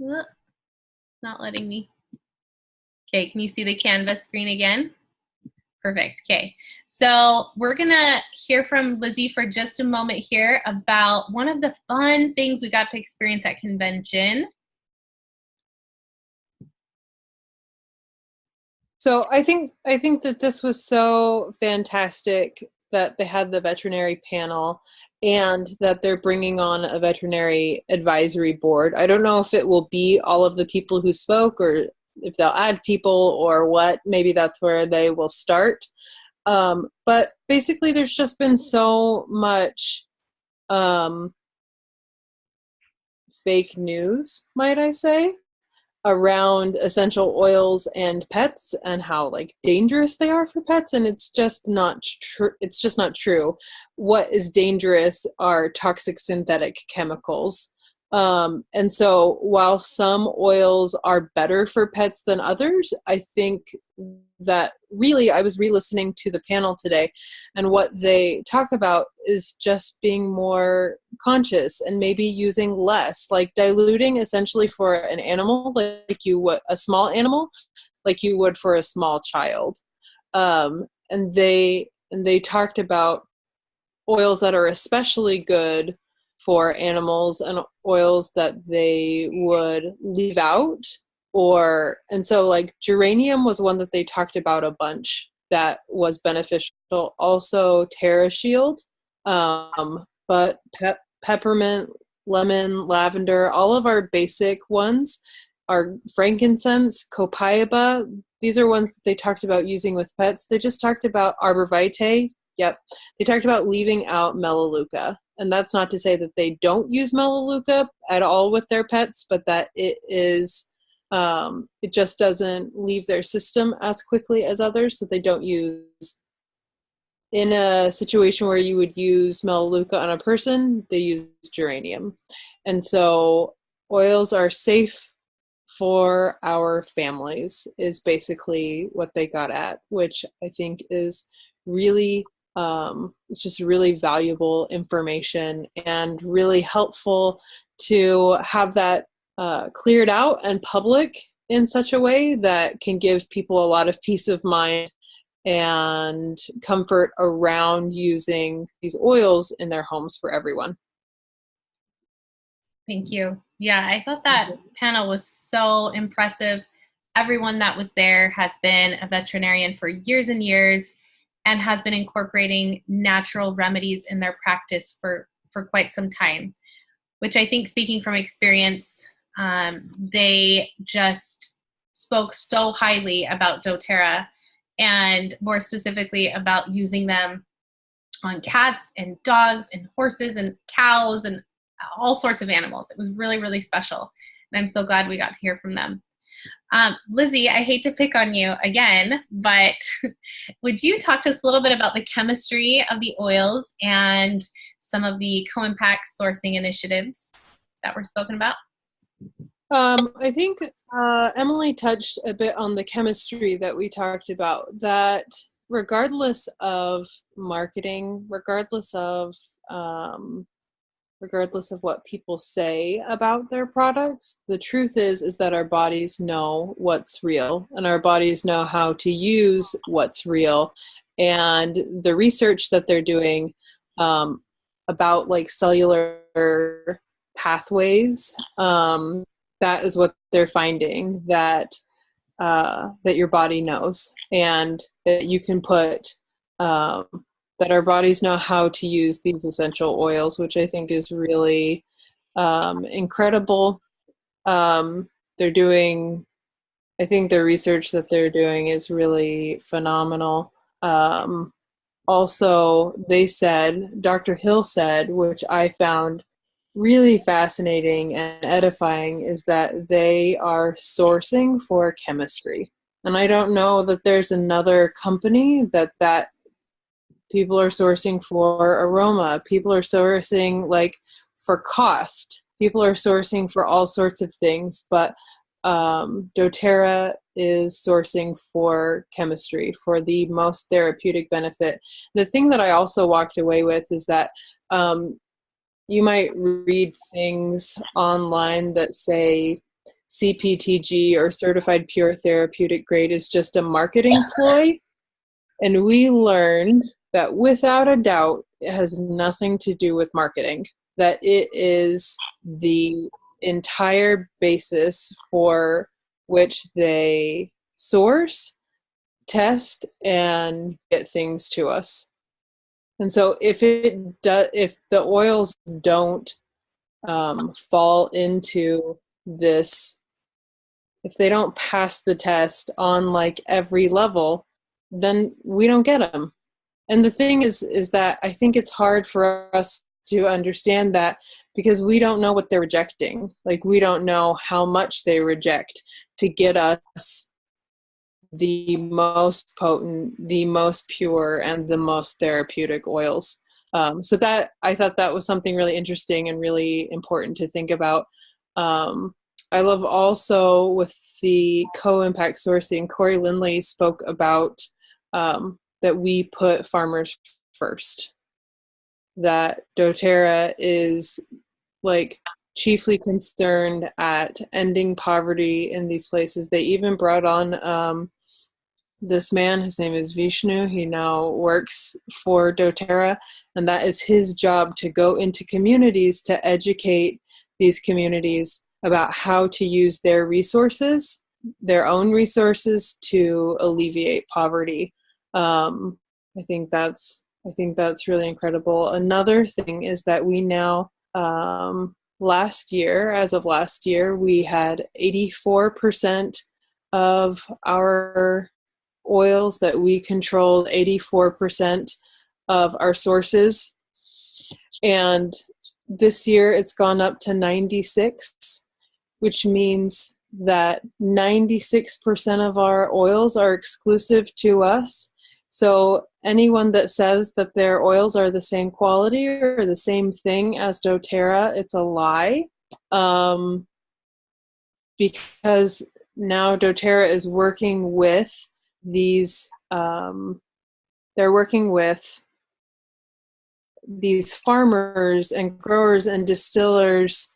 S1: Not letting me. Okay, can you see the Canvas screen again? Perfect. Okay, so we're gonna hear from Lizzie for just a moment here about one of the fun things we got to experience at convention.
S3: So I think that this was so fantastic that they had the veterinary panel, and that they're bringing on a veterinary advisory board. I don't know if it will be all of the people who spoke, or if they'll add people, or what. Maybe that's where they will start. But basically there's just been so much fake news, might I say, around essential oils and pets, and how like dangerous they are for pets, and it's just not true. It's just not true. What is dangerous are toxic synthetic chemicals. And so while some oils are better for pets than others, I think that really, I was re-listening to the panel today, and what they talk about is just being more conscious and maybe using less, like diluting essentially for an animal, like you would a small animal, like you would for a small child. And they talked about oils that are especially good for animals, and oils that they would leave out. And so like geranium was one that they talked about a bunch that was beneficial. Also TerraShield, but peppermint, lemon, lavender, all of our basic ones are frankincense, copaiba. these are ones that they talked about using with pets. They just talked about arborvitae. Yep. They talked about leaving out Melaleuca. And that's not to say that they don't use Melaleuca at all with their pets, but that it is, it just doesn't leave their system as quickly as others. So they don't use, in a situation where you would use Melaleuca on a person, they use geranium. And so oils are safe for our families is basically what they got at, which I think is really, it's just really valuable information and really helpful to have that cleared out and public in such a way that can give people a lot of peace of mind and comfort around using these oils in their homes for everyone.
S1: Thank you. Yeah, I thought that panel was so impressive. Everyone that was there has been a veterinarian for years and years and has been incorporating natural remedies in their practice for quite some time, which I think, speaking from experience, they just spoke so highly about doTERRA, and more specifically about using them on cats and dogs and horses and cows and all sorts of animals. It was really, really special. And I'm so glad we got to hear from them. Lizzie, I hate to pick on you again, but would you talk to us a little bit about the chemistry of the oils and some of the co-impact sourcing initiatives that were spoken about?
S3: I think Emily touched a bit on the chemistry that we talked about, that regardless of marketing, regardless of what people say about their products, the truth is that our bodies know what's real, and our bodies know how to use what's real. And the research that they're doing about like cellular pathways, that is what they're finding, that your body knows, and that you can put that our bodies know how to use these essential oils, which I think is really incredible. They're doing, I think the research that they're doing is really phenomenal. Also, they said, Dr. Hill said, which I found really fascinating and edifying, is that they are sourcing for chemistry. And I don't know that there's another company that people are sourcing for aroma. People are sourcing like for cost. People are sourcing for all sorts of things, but doTERRA is sourcing for chemistry, for the most therapeutic benefit. The thing that I also walked away with is that you might read things online that say CPTG or certified pure therapeutic grade is just a marketing ploy. And we learned that without a doubt, it has nothing to do with marketing, that it is the entire basis for which they source, test, and get things to us. And so if the oils don't fall into this, if they don't pass the test on like every level, then we don't get them. And the thing is that I think it's hard for us to understand that because we don't know what they're rejecting. Like, we don't know how much they reject to get us the most potent, the most pure, and the most therapeutic oils. So that, I thought that was something really interesting and really important to think about. I love also with the co-impact sourcing, Corey Lindley spoke about that we put farmers first, that doTERRA is like chiefly concerned at ending poverty in these places. They even brought on this man, his name is Vishnu. He now works for doTERRA, and that is his job, to go into communities to educate these communities about how to use their resources, their own resources, to alleviate poverty. I think that's really incredible. Another thing is that we now, as of last year, we had 84% of our oils that we controlled 84% of our sources. And this year it's gone up to 96, which means that 96% of our oils are exclusive to us. So anyone that says that their oils are the same quality or the same thing as doTERRA, it's a lie. Because now doTERRA is working with these, they're working with these farmers and growers and distillers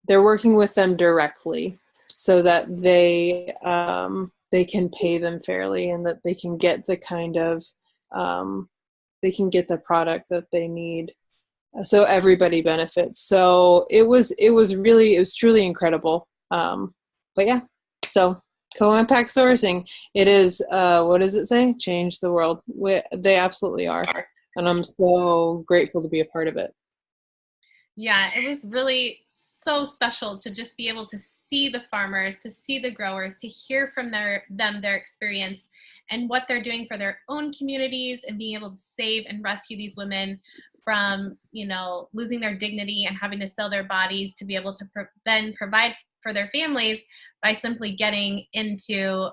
S3: they're working with them directly so that they can pay them fairly and that they can get the kind of they can get the product that they need, so everybody benefits. So it was truly incredible. But yeah, so co-impact sourcing, it is what does it say? Change the world. They absolutely are, and I'm so grateful to be a part of it.
S1: Yeah, it was really so special to just be able to see the farmers, to see the growers, to hear from their experience and what they're doing for their own communities, and being able to save and rescue these women from, losing their dignity and having to sell their bodies to be able to then provide for their families by simply getting into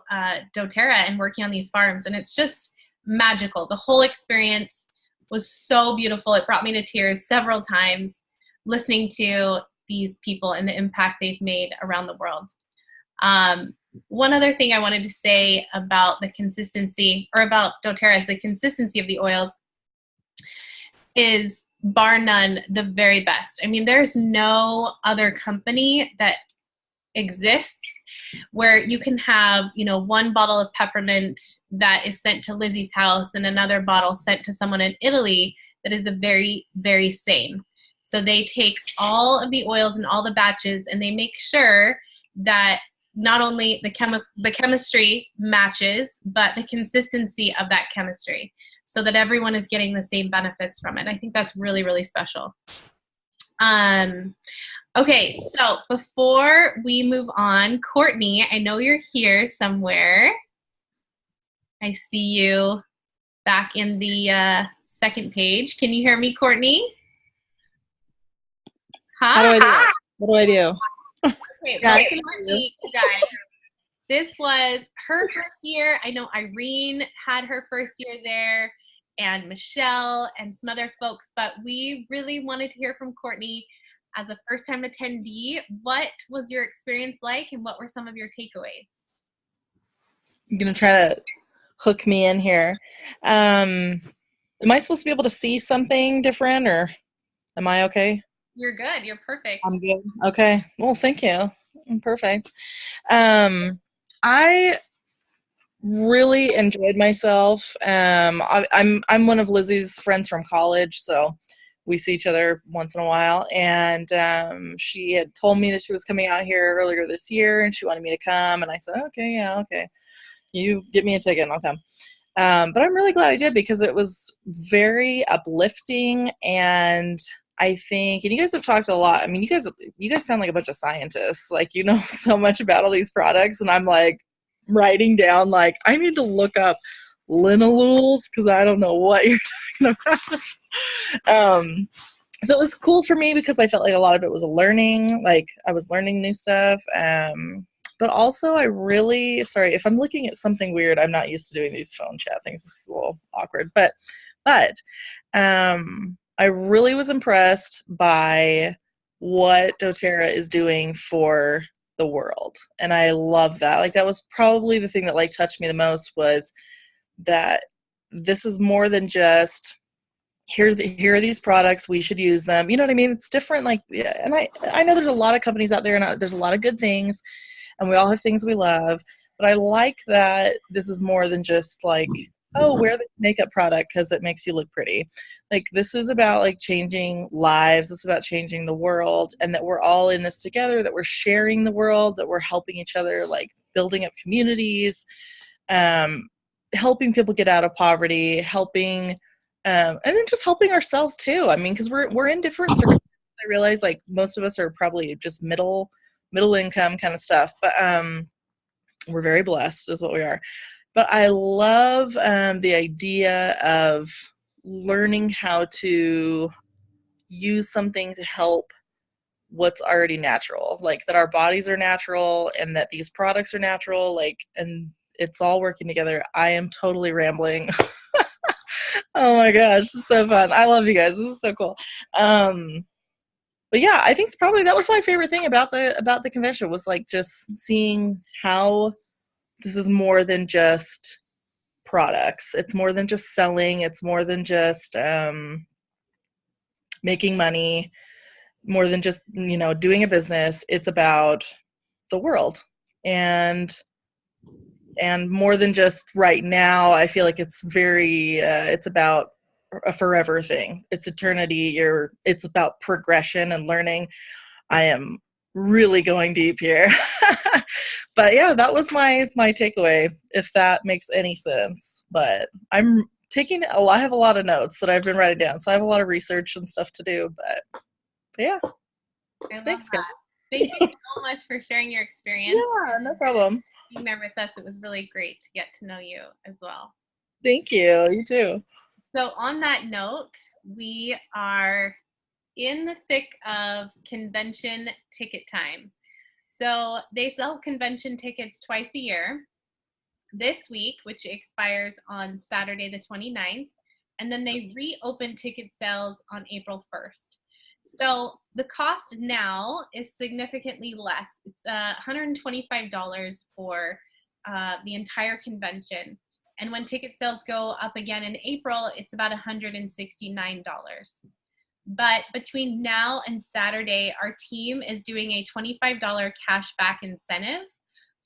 S1: doTERRA and working on these farms. And it's just magical. The whole experience was so beautiful. It brought me to tears several times, listening to these people and the impact they've made around the world. One other thing I wanted to say about the consistency, or about doTERRA, is the consistency of the oils is bar none the very best. I mean, there's no other company that exists where you can have, one bottle of peppermint that is sent to Lizzie's house and another bottle sent to someone in Italy that is the very, very same. So they take all of the oils and all the batches, and they make sure that not only the chemistry matches, but the consistency of that chemistry, so that everyone is getting the same benefits from it. I think that's really, really special. Okay, so before we move on, Courtney, I know you're here somewhere. I see you back in the second page. Can you hear me, Courtney? Hi.
S6: How do I do it? What do I do?
S1: Okay, well, Courtney, you guys, this was her first year. I know Irene had her first year there, and Michelle and some other folks, but we really wanted to hear from Courtney as a first-time attendee. What was your experience like, and what were some of your takeaways?
S6: I'm going to try to hook me in here. Am I supposed to be able to see something different, or am I okay?
S1: You're good. You're perfect.
S6: I'm good. Okay. Well, thank you. I'm perfect. I really enjoyed myself. I'm one of Lizzie's friends from college, so we see each other once in a while. And she had told me that she was coming out here earlier this year, and she wanted me to come. And I said, okay, yeah, okay. You get me a ticket and I'll come. But I'm really glad I did, because it was very uplifting. And I think, and you guys have talked a lot. I mean, you guys sound like a bunch of scientists. Like, you know so much about all these products, and I'm like writing down, like, I need to look up linalool because I don't know what you're talking about. So it was cool for me because I felt like a lot of it was a learning. Like, I was learning new stuff. But also sorry if I'm looking at something weird. I'm not used to doing these phone chat things. This is a little awkward, but I really was impressed by what doTERRA is doing for the world. And I love that. Like, that was probably the thing that like touched me the most, was that this is more than just here are these products, we should use them. You know what I mean? It's different. Like, yeah, and I know there's a lot of companies out there, and there's a lot of good things, and we all have things we love, but I like that this is more than just like, oh, wear the makeup product because it makes you look pretty. Like, this is about like changing lives. It's about changing the world, and that we're all in this together, that we're sharing the world, that we're helping each other, like building up communities, helping people get out of poverty, helping, and then just helping ourselves too. I mean, because we're in different circumstances. I realize like most of us are probably just middle income kind of stuff, but we're very blessed is what we are. But I love the idea of learning how to use something to help what's already natural, like that our bodies are natural and that these products are natural, like, and it's all working together. I am totally rambling. Oh my gosh, this is so fun. I love you guys. This is so cool. But yeah, I think probably that was my favorite thing about the convention, was like just seeing how this is more than just products. It's more than just selling. It's more than just making money, more than just, doing a business. It's about the world. And more than just right now, I feel like it's very, it's about a forever thing. It's eternity. It's about progression and learning. I am really going deep here. But yeah, that was my takeaway, if that makes any sense. But I have a lot of notes that I've been writing down, so I have a lot of research and stuff to do, but yeah. Thanks, guys.
S1: Thank you so much for sharing your experience.
S6: Yeah, no problem.
S1: Being there with us, it was really great to get to know you as well.
S6: Thank you. You too.
S1: So on that note, we are in the thick of convention ticket time. So they sell convention tickets twice a year. This week, which expires on Saturday the 29th, and then they reopen ticket sales on April 1st. So the cost now is significantly less. It's $125 for the entire convention. And when ticket sales go up again in April, it's about $169. But between now and Saturday, our team is doing a $25 cashback incentive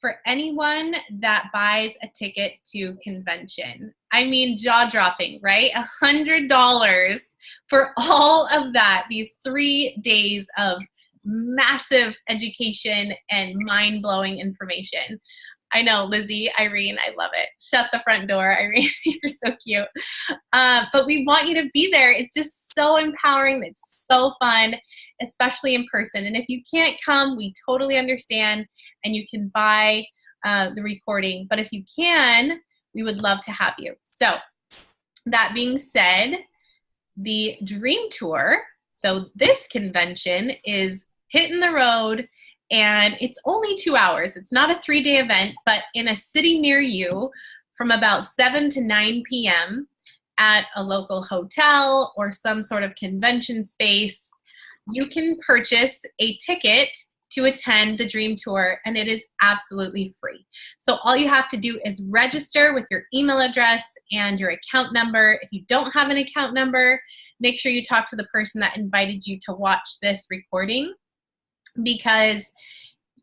S1: for anyone that buys a ticket to convention. I mean, jaw-dropping, right? $100 for all of that, these 3 days of massive education and mind-blowing information. I know, Lizzie, Irene, I love it. Shut the front door, Irene. You're so cute. But we want you to be there. It's just so empowering. It's so fun, especially in person. And if you can't come, we totally understand, and you can buy the recording. But if you can, we would love to have you. So that being said, the Dream Tour, so this convention is hitting the road. And it's only 2 hours. It's not a 3-day event, but in a city near you from about 7 to 9 p.m. at a local hotel or some sort of convention space, you can purchase a ticket to attend the Dream Tour, and it is absolutely free. So all you have to do is register with your email address and your account number. If you don't have an account number, make sure you talk to the person that invited you to watch this recording, because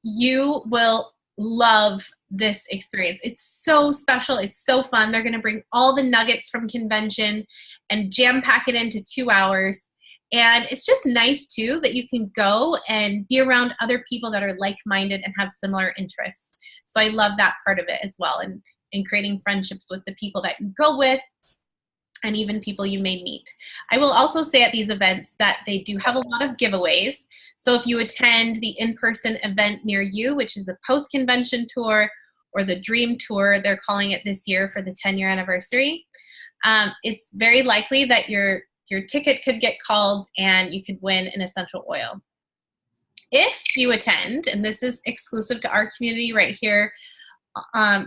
S1: you will love this experience. It's so special. It's so fun. They're going to bring all the nuggets from convention and jam pack it into 2 hours. And it's just nice too that you can go and be around other people that are like-minded and have similar interests. So I love that part of it as well, and creating friendships with the people that you go with, and even people you may meet. I will also say at these events that they do have a lot of giveaways. So if you attend the in-person event near you, which is the post-convention tour or the Dream Tour, they're calling it this year for the 10-year anniversary, it's very likely that your ticket could get called and you could win an essential oil. If you attend, and this is exclusive to our community right here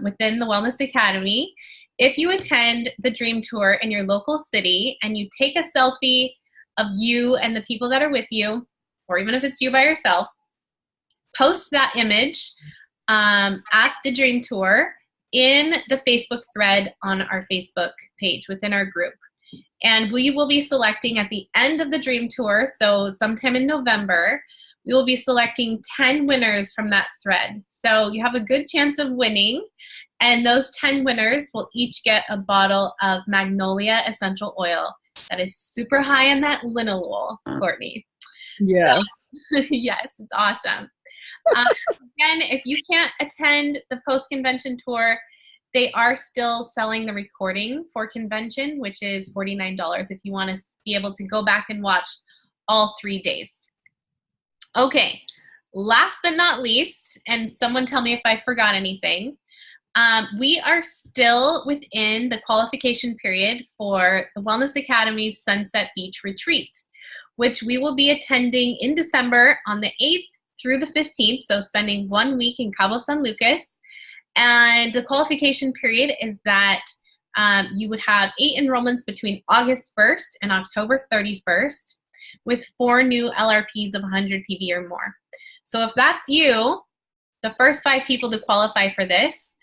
S1: within the Wellness Academy, if you attend the Dream Tour in your local city and you take a selfie of you and the people that are with you, or even if it's you by yourself, post that image at the Dream Tour in the Facebook thread on our Facebook page within our group. And we will be selecting at the end of the Dream Tour, so sometime in November, we will be selecting 10 winners from that thread. So you have a good chance of winning. And those 10 winners will each get a bottle of Magnolia essential oil that is super high in that linalool, Courtney.
S6: Yes.
S1: So, yes, it's awesome. Again, if you can't attend the post-convention tour, they are still selling the recording for convention, which is $49 if you want to be able to go back and watch all 3 days. Okay, last but not least, and someone tell me if I forgot anything, we are still within the qualification period for the Wellness Academy's Sunset Beach Retreat, which we will be attending in December on the 8th through the 15th, so spending 1 week in Cabo San Lucas. And the qualification period is that you would have 8 enrollments between August 1st and October 31st with 4 new LRPs of 100 PV or more. So if that's you, the first 5 people to qualify for this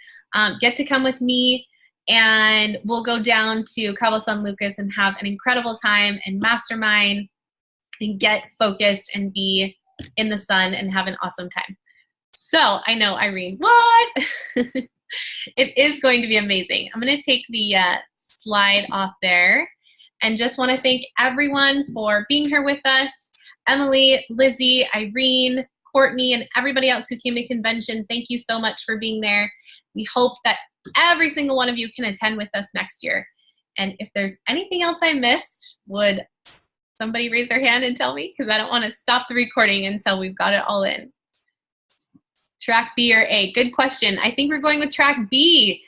S1: get to come with me, and we'll go down to Cabo San Lucas and have an incredible time and mastermind and get focused and be in the sun and have an awesome time. So I know, Irene, what? It is going to be amazing. I'm going to take the slide off there and just want to thank everyone for being here with us. Emily, Lizzie, Irene, Courtney, and everybody else who came to convention, thank you so much for being there. We hope that every single one of you can attend with us next year. And if there's anything else I missed, would somebody raise their hand and tell me? Because I don't want to stop the recording until we've got it all in. Track B or A? Good question. I think we're going with track B.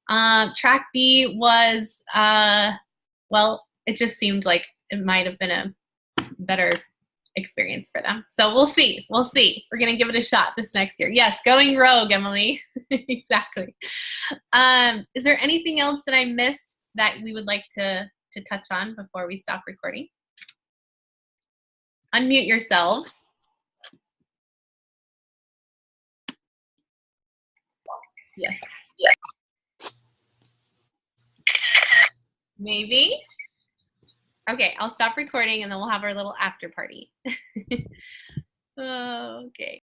S1: Track B was, well, it just seemed like it might have been a better experience for them. So we'll see. We'll see. We're going to give it a shot this next year. Yes, going rogue, Emily. Exactly. Is there anything else that I missed that we would like to touch on before we stop recording? Unmute yourselves. Yes. Yes. Maybe. Okay, I'll stop recording and then we'll have our little after party. Okay.